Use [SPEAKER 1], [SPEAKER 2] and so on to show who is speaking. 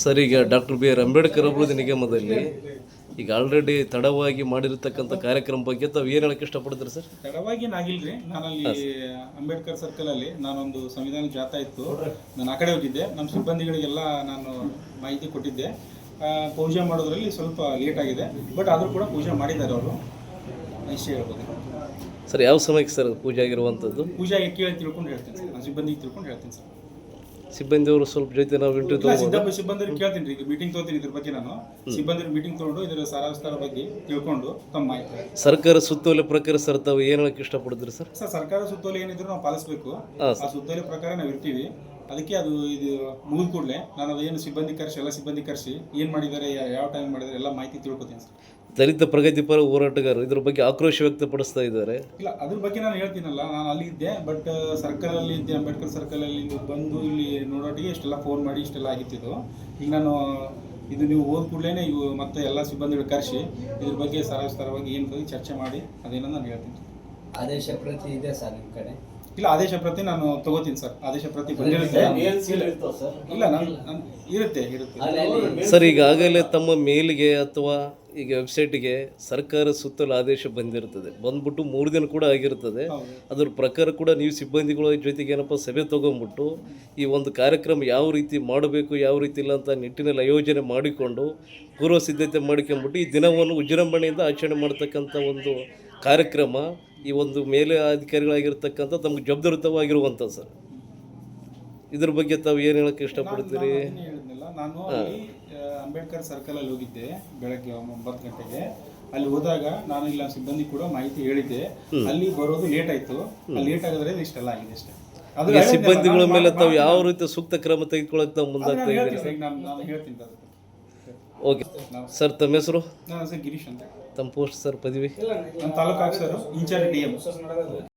[SPEAKER 1] Sir, ಈಗ doctor B R Ambedkar ಅಭಿವೃದ್ಧಿ ನಿಗಮದಲ್ಲಿ ಈಗ ಆಲ್ರೆಡಿ ತಡವಾಗಿ ಮಾಡಿರ್ತಕ್ಕಂಥ ಕಾರ್ಯಕ್ರಮ ಬಗ್ಗೆ ತಾವು ಏನು ಹೇಳಕ್ಕೆ ಇಷ್ಟಪಡ್ತೀರಿ ಸರ್?
[SPEAKER 2] ತಡವಾಗಿ ಆಗಿಲ್ರಿ. ನಾನಲ್ಲಿ ಅಂಬೇಡ್ಕರ್ ಸರ್ಕಲಲ್ಲಿ ನಾನೊಂದು ಸಂವಿಧಾನ ಜಾಥಾ ಇತ್ತು, ನಾನು ಆ ಕಡೆ ಹೋಗಿದ್ದೆ. ನಮ್ಮ ಸಿಬ್ಬಂದಿಗಳಿಗೆಲ್ಲ ನಾನು ಮಾಹಿತಿ ಕೊಟ್ಟಿದ್ದೆ. ಪೂಜೆ ಮಾಡೋದ್ರಲ್ಲಿ ಸ್ವಲ್ಪ ಲೇಟ್ ಆಗಿದೆ, ಬಟ್ ಆದರೂ ಕೂಡ ಪೂಜೆ ಮಾಡಿದ್ದಾರೆ ಅವರು, ಇಷ್ಟೇ ಹೇಳ್ಬೋದು.
[SPEAKER 1] ಸರ್, ಯಾವ ಸಮಯಕ್ಕೆ ಸರ್ ಪೂಜೆ ಆಗಿರುವಂಥದ್ದು?
[SPEAKER 2] ಪೂಜೆ ಕೇಳಿ ತಿಳ್ಕೊಂಡು ಹೇಳ್ತೀನಿ ಸರ್, ನಾನು ಸಿಬ್ಬಂದಿಗೆ ತಿಳ್ಕೊಂಡು ಹೇಳ್ತೀನಿ ಸರ್.
[SPEAKER 1] ಸಿಬ್ಬಂದಿಯವರು ಸ್ವಲ್ಪ ಜೊತೆ ನಾವು ಇಂಟರ್ವ್ಯೂ
[SPEAKER 2] ಸಿಬ್ಬಂದಿಗೆ ಕೇಳ್ತೀನಿ ರೀ. ಈಗ ಮೀಟಿಂಗ್ ತೊಗೋತೀನಿ ಇದ್ರ ಬಗ್ಗೆ. ನಾನು ಸಿಬ್ಬಂದಿ ಮೀಟಿಂಗ್ ತೊಗೊಂಡು ಇದರ ಸಾರಾಂಶದ ಬಗ್ಗೆ ತಿಳ್ಕೊಂಡು ತಮ್ಮ ಮಾಹಿತಿ.
[SPEAKER 1] ಸರ್ಕಾರ ಸುತ್ತೋಲೆ ಪ್ರಕಾರ ಸರ್ ತಾವು ಏನು ಹೇಳಕ್ಕೆ ಇಷ್ಟಪಡ್ತೀರಿ ಸರ್?
[SPEAKER 2] ಸರ್, ಸರ್ಕಾರ ಸುತ್ತೋಲೆ ಏನಿದ್ರು ನಾವು ಪಾಲಿಸಬೇಕು. ಆ ಸುತ್ತೋಲೆ ಪ್ರಕಾರ ನಾವು ಇರ್ತೀವಿ. ಅದಕ್ಕೆ ಇದು ಮುಗಿದ ಕೂಡಲೇ ನಾನು ಅದೇನು ಸಿಬ್ಬಂದಿ ಕರೆಸಿ, ಎಲ್ಲ ಸಿಬ್ಬಂದಿ ಕರೆಸಿ ಏನು ಮಾಡಿದ್ದಾರೆ, ಯಾವ ಟೈಮ್ ಮಾಡಿದ್ದಾರೆ ಎಲ್ಲ ಮಾಹಿತಿ ತಿಳ್ಕೊತೀನಿ ಸರ್.
[SPEAKER 1] ದಲಿತ ಪ್ರಗತಿಪರ ಹೋರಾಟಗಾರರು ಇದ್ರ ಬಗ್ಗೆ ಆಕ್ರೋಶ ವ್ಯಕ್ತಪಡಿಸ್ತಾ ಇದ್ದಾರೆ.
[SPEAKER 2] ಇಲ್ಲ, ಅದ್ರ ಬಗ್ಗೆ ನಾನು ಹೇಳ್ತೀನಲ್ಲ, ನಾನು ಅಲ್ಲಿ ಇದ್ದೆ, ಬಟ್ ಸರ್ಕಲಲ್ಲಿ ಇದ್ದೆ. ಅಂಬೇಡ್ಕರ್ ಸರ್ಕಲಲ್ಲಿ ಬಂದು ಇಲ್ಲಿ ನೋಡೋಟಿಗೆ ಇಷ್ಟೆಲ್ಲ ಫೋನ್ ಮಾಡಿ ಇಷ್ಟೆಲ್ಲ ಆಗಿತ್ತಿದ್ದು. ಈಗ ನಾನು ಇದು ನೀವು ಹೋದ ಕೂಡಲೇ ಇವು ಮತ್ತೆ ಎಲ್ಲ ಸಿಬ್ಬಂದಿಗಳು ಕರೆಸಿ ಇದ್ರ ಬಗ್ಗೆ ಸರಾಸರವಾಗಿ ಏನು ಬಗ್ಗೆ ಚರ್ಚೆ ಮಾಡಿ ಅದೇನೋ ನಾನು ಹೇಳ್ತೀನಿ.
[SPEAKER 3] ಆದೇಶ ಪ್ರತಿ ಇದೆ ಸರ್ ನಿಮ್ಮ ಕಡೆ?
[SPEAKER 2] ಇಲ್ಲ, ಆದೇಶ ಪ್ರತಿ ನಾನು ತಗೋತೀನಿ ಸರ್. ಆದೇಶ ಪ್ರತಿ ಬಂದಿರುತ್ತೆ. ಇಲ್ಲ, ನಾನು ಇರುತ್ತೆ.
[SPEAKER 1] ಸರ್, ಈಗಾಗಲೇ ತಮ್ಮ ಮೇಲ್ಗೆ ಅಥವಾ ಈಗ ವೆಬ್ಸೈಟ್ಗೆ ಸರ್ಕಾರ ಸುತ್ತಲೂ ಆದೇಶ ಬಂದಿರ್ತದೆ, ಬಂದ್ಬಿಟ್ಟು 3 ದಿನ ಕೂಡ ಆಗಿರ್ತದೆ. ಅದ್ರ ಪ್ರಕಾರ ಕೂಡ ನೀವು ಸಿಬ್ಬಂದಿಗಳ ಜೊತೆಗೆ ಏನಪ್ಪ ಸಭೆ ತೊಗೊಂಡ್ಬಿಟ್ಟು ಈ ಒಂದು ಕಾರ್ಯಕ್ರಮ ಯಾವ ರೀತಿ ಮಾಡಬೇಕು, ಯಾವ ರೀತಿ ಇಲ್ಲ ಅಂತ ನಿಟ್ಟಿನಲ್ಲಿ ಆಯೋಜನೆ ಮಾಡಿಕೊಂಡು ಪೂರ್ವ ಸಿದ್ಧತೆ ಮಾಡ್ಕೊಂಬಿಟ್ಟು ಈ ದಿನವನ್ನು ವಿಜೃಂಭಣೆಯಿಂದ ಆಚರಣೆ ಮಾಡ್ತಕ್ಕಂಥ ಒಂದು ಕಾರ್ಯಕ್ರಮ ಈ ಒಂದು ಮೇಲೆ ಅಧಿಕಾರಿಗಳಾಗಿರ್ತಕ್ಕಂಥ ತಮ್ಗೆ ಜವಾಬ್ದಾರಿತವಾಗಿರುವಂಥ ಸರ್. ಇದ್ರ ಬಗ್ಗೆ ತಾವು ಏನು ಹೇಳಕ್ಕೆ ಇಷ್ಟಪಡ್ತೀರಿ?
[SPEAKER 2] ನಾನು ಅಲ್ಲಿ ಅಂಬೇಡ್ಕರ್ ಸರ್ಕಲಲ್ಲಿ ಹೋಗಿದ್ದೆ ಬೆಳಗ್ಗೆ 9 ಗಂಟೆಗೆ. ಅಲ್ಲಿ ಹೋದಾಗ ನಾನು ಇಲ್ಲ ಸಿಬ್ಬಂದಿ ಕೂಡ ಮಾಹಿತಿ ಹೇಳಿದ್ದೆ. ಅಲ್ಲಿ ಬರೋದು ಲೇಟ್ ಆಯಿತು. ಲೇಟ್ ಆಗಿದ್ರೆ ಇಷ್ಟೆಲ್ಲ ಆಗಿದೆ ಅಷ್ಟೇ.
[SPEAKER 1] ಅದು ಸಿಬ್ಬಂದಿಗಳ ಮೇಲೆ ತಾವು ಯಾವ ರೀತಿ ಸೂಕ್ತ ಕ್ರಮ ತೆಗೆದುಕೊಳ್ಳಕ್ಕೆ ತಾವು ಮುಂದಾಗ್ತಾ ಇದ್ದೀರಿ?
[SPEAKER 2] ನಾನು ಹೇಳ್ತೀನಿ ಸರ್.
[SPEAKER 1] ಓಕೆ ಸರ್, ತಮ್ಮ ಹೆಸರು?
[SPEAKER 2] ನಾನು ಸರ್ ಗಿರೀಶ್ ಅಂತ.
[SPEAKER 1] ತಮ್ಮ ಪೋಸ್ಟ್ ಸರ್, ಪದವಿ?
[SPEAKER 2] ನನ್ನ ತಾಲೂಕು ಆಫೀಸರು, ಇನ್ಚಾರ್ಜ್ DM.